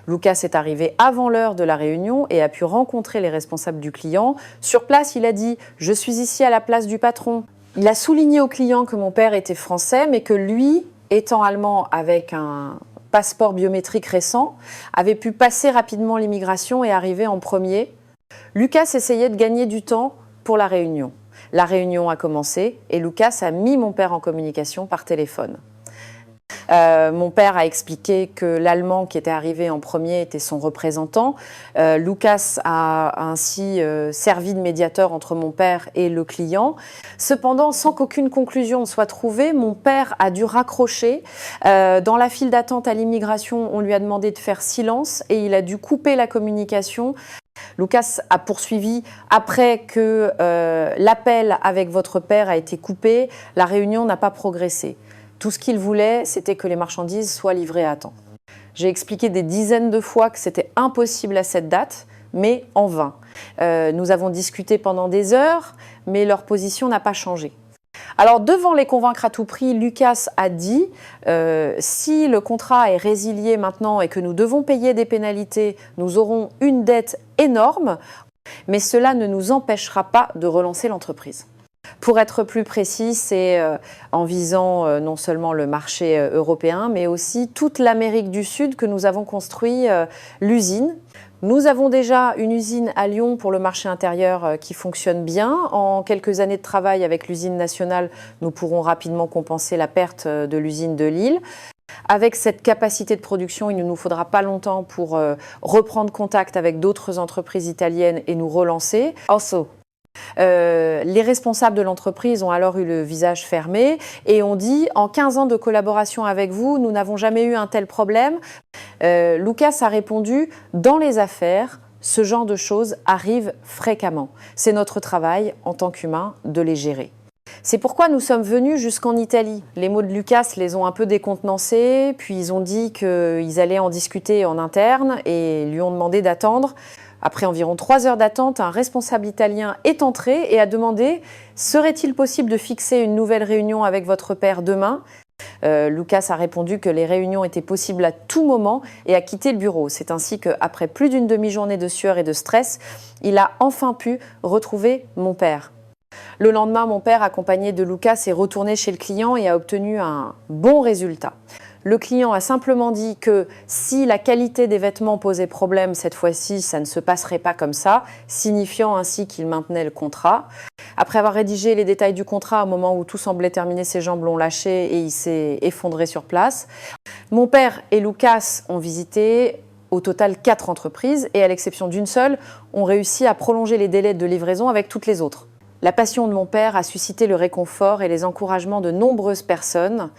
Lucas est arrivé avant l'heure de la réunion et a pu rencontrer les responsables du client. Sur place, il a dit « Je suis ici à la place du patron ». Il a souligné au client que mon père était français, mais que lui, étant allemand avec un passeport biométrique récent, avait pu passer rapidement l'immigration et arriver en premier. Lucas essayait de gagner du temps pour la réunion. La réunion a commencé et Lucas a mis mon père en communication par téléphone. Mon père a expliqué que l'Allemand qui était arrivé en premier était son représentant. Lucas a ainsi servi de médiateur entre mon père et le client. Cependant, sans qu'aucune conclusion ne soit trouvée, mon père a dû raccrocher. Dans la file d'attente à l'immigration, on lui a demandé de faire silence et il a dû couper la communication. Lucas a poursuivi après que l'appel avec votre père a été coupé. La réunion n'a pas progressé. Tout ce qu'il voulait, c'était que les marchandises soient livrées à temps. J'ai expliqué des dizaines de fois que c'était impossible à cette date, mais en vain. Nous avons discuté pendant des heures, mais leur position n'a pas changé. Alors, devant les convaincre à tout prix, Lucas a dit si le contrat est résilié maintenant et que nous devons payer des pénalités, nous aurons une dette énorme, mais cela ne nous empêchera pas de relancer l'entreprise. Pour être plus précis, c'est en visant non seulement le marché européen, mais aussi toute l'Amérique du Sud que nous avons construit l'usine. Nous avons déjà une usine à Lyon pour le marché intérieur qui fonctionne bien. En quelques années de travail avec l'usine nationale, nous pourrons rapidement compenser la perte de l'usine de Lille. Avec cette capacité de production, il ne nous faudra pas longtemps pour reprendre contact avec d'autres entreprises italiennes et nous relancer. Les responsables de l'entreprise ont alors eu le visage fermé et ont dit « En 15 ans de collaboration avec vous, nous n'avons jamais eu un tel problème ». Lucas a répondu « Dans les affaires, ce genre de choses arrive fréquemment. C'est notre travail en tant qu'humain de les gérer ». C'est pourquoi nous sommes venus jusqu'en Italie. Les mots de Lucas les ont un peu décontenancés, puis ils ont dit qu'ils allaient en discuter en interne et lui ont demandé d'attendre. Après environ 3 heures d'attente, un responsable italien est entré et a demandé « Serait-il possible de fixer une nouvelle réunion avec votre père demain ?» Lucas a répondu que les réunions étaient possibles à tout moment et a quitté le bureau. C'est ainsi qu'après plus d'une demi-journée de sueur et de stress, il a enfin pu retrouver mon père. Le lendemain, mon père, accompagné de Lucas, est retourné chez le client et a obtenu un bon résultat. Le client a simplement dit que si la qualité des vêtements posait problème cette fois-ci, ça ne se passerait pas comme ça, signifiant ainsi qu'il maintenait le contrat. Après avoir rédigé les détails du contrat, au moment où tout semblait terminé, ses jambes l'ont lâché et il s'est effondré sur place. Mon père et Lucas ont visité au total 4 entreprises et à l'exception d'une seule, ont réussi à prolonger les délais de livraison avec toutes les autres. La passion de mon père a suscité le réconfort et les encouragements de nombreuses personnes.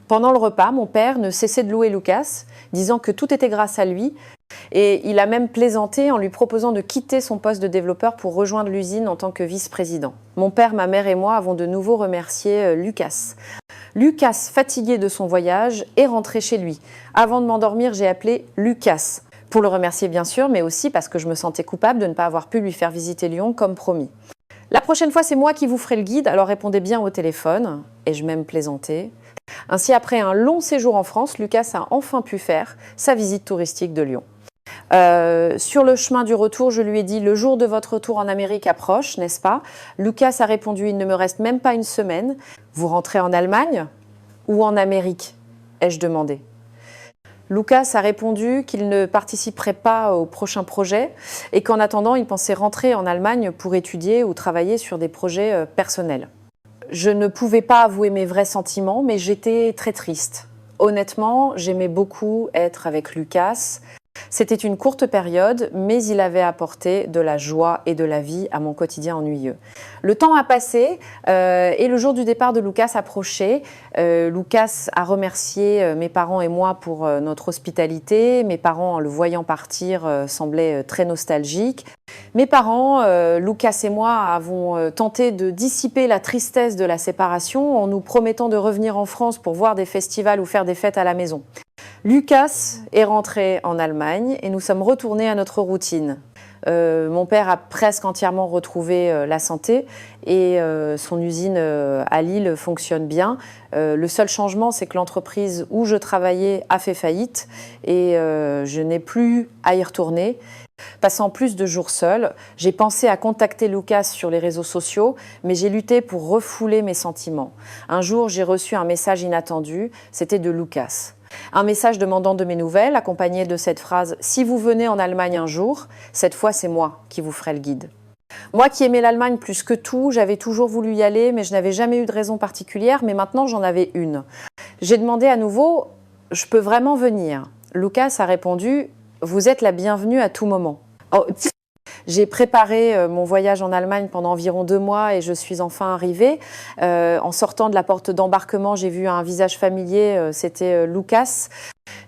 Pendant le repas, mon père ne cessait de louer Lucas, disant que tout était grâce à lui. Et il a même plaisanté en lui proposant de quitter son poste de développeur pour rejoindre l'usine en tant que vice-président. Mon père, ma mère et moi avons de nouveau remercié Lucas. Lucas, fatigué de son voyage, est rentré chez lui. Avant de m'endormir, j'ai appelé Lucas. Pour le remercier bien sûr, mais aussi parce que je me sentais coupable de ne pas avoir pu lui faire visiter Lyon comme promis. La prochaine fois, c'est moi qui vous ferai le guide, alors répondez bien au téléphone. Et je m'aime plaisanter. Ainsi, après un long séjour en France, Lucas a enfin pu faire sa visite touristique de Lyon. Sur le chemin du retour, je lui ai dit « Le jour de votre retour en Amérique approche, n'est-ce pas ?» Lucas a répondu « Il ne me reste même pas une semaine. Vous rentrez en Allemagne ou en Amérique ?» ai-je demandé. Lucas a répondu qu'il ne participerait pas au prochain projet et qu'en attendant, il pensait rentrer en Allemagne pour étudier ou travailler sur des projets personnels. Je ne pouvais pas avouer mes vrais sentiments, mais j'étais très triste. Honnêtement, j'aimais beaucoup être avec Lucas. C'était une courte période, mais il avait apporté de la joie et de la vie à mon quotidien ennuyeux. Le temps a passé et le jour du départ de Lucas approchait. Lucas a remercié mes parents et moi pour notre hospitalité. Mes parents, en le voyant partir, semblaient très nostalgiques. Mes parents, Lucas et moi, avons tenté de dissiper la tristesse de la séparation en nous promettant de revenir en France pour voir des festivals ou faire des fêtes à la maison. Lucas est rentré en Allemagne et nous sommes retournés à notre routine. Mon père a presque entièrement retrouvé la santé et son usine à Lille fonctionne bien. Le seul changement, c'est que l'entreprise où je travaillais a fait faillite et je n'ai plus à y retourner. Passant plus de jours seul, j'ai pensé à contacter Lucas sur les réseaux sociaux, mais j'ai lutté pour refouler mes sentiments. Un jour, j'ai reçu un message inattendu, c'était de Lucas. Un message demandant de mes nouvelles, accompagné de cette phrase « Si vous venez en Allemagne un jour, cette fois c'est moi qui vous ferai le guide ». Moi qui aimais l'Allemagne plus que tout, j'avais toujours voulu y aller, mais je n'avais jamais eu de raison particulière, mais maintenant j'en avais une. J'ai demandé à nouveau « Je peux vraiment venir ?» Lucas a répondu « Vous êtes la bienvenue à tout moment ». Oh, j'ai préparé mon voyage en Allemagne pendant environ 2 mois et je suis enfin arrivée. En sortant de la porte d'embarquement, j'ai vu un visage familier, c'était Lucas.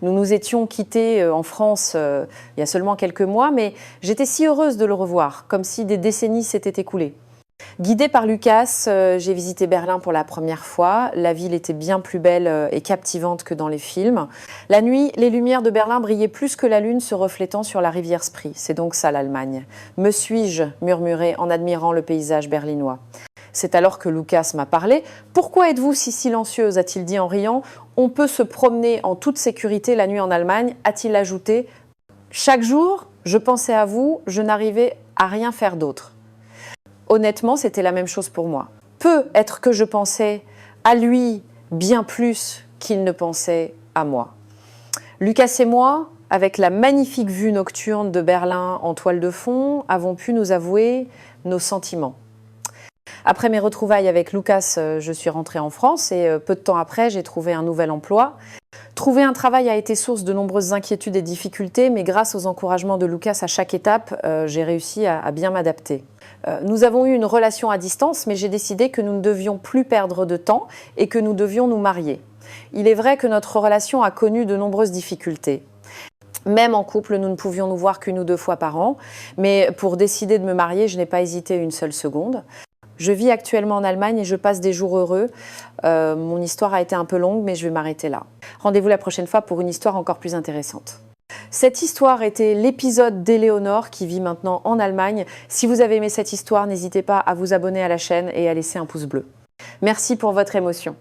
Nous nous étions quittés en France il y a seulement quelques mois, mais j'étais si heureuse de le revoir, comme si des décennies s'étaient écoulées. Guidée par Lucas, j'ai visité Berlin pour la première fois. La ville était bien plus belle et captivante que dans les films. La nuit, les lumières de Berlin brillaient plus que la lune se reflétant sur la rivière Spree. C'est donc ça l'Allemagne. Me suis-je murmuré en admirant le paysage berlinois. C'est alors que Lucas m'a parlé. « Pourquoi êtes-vous si silencieuse » a-t-il dit en riant. « On peut se promener en toute sécurité la nuit en Allemagne » a-t-il ajouté. « Chaque jour, je pensais à vous, je n'arrivais à rien faire d'autre. » Honnêtement, c'était la même chose pour moi. Peut-être que je pensais à lui bien plus qu'il ne pensait à moi. Lucas et moi, avec la magnifique vue nocturne de Berlin en toile de fond, avons pu nous avouer nos sentiments. Après mes retrouvailles avec Lucas, je suis rentrée en France et peu de temps après, j'ai trouvé un nouvel emploi. Trouver un travail a été source de nombreuses inquiétudes et difficultés, mais grâce aux encouragements de Lucas à chaque étape, j'ai réussi à bien m'adapter. Nous avons eu une relation à distance, mais j'ai décidé que nous ne devions plus perdre de temps et que nous devions nous marier. Il est vrai que notre relation a connu de nombreuses difficultés. Même en couple, nous ne pouvions nous voir qu'1 ou 2 fois par an, mais pour décider de me marier, je n'ai pas hésité une seule seconde. Je vis actuellement en Allemagne et je passe des jours heureux. Mon histoire a été un peu longue, mais je vais m'arrêter là. Rendez-vous la prochaine fois pour une histoire encore plus intéressante. Cette histoire était l'épisode d'Éléonore qui vit maintenant en Allemagne. Si vous avez aimé cette histoire, n'hésitez pas à vous abonner à la chaîne et à laisser un pouce bleu. Merci pour votre émotion.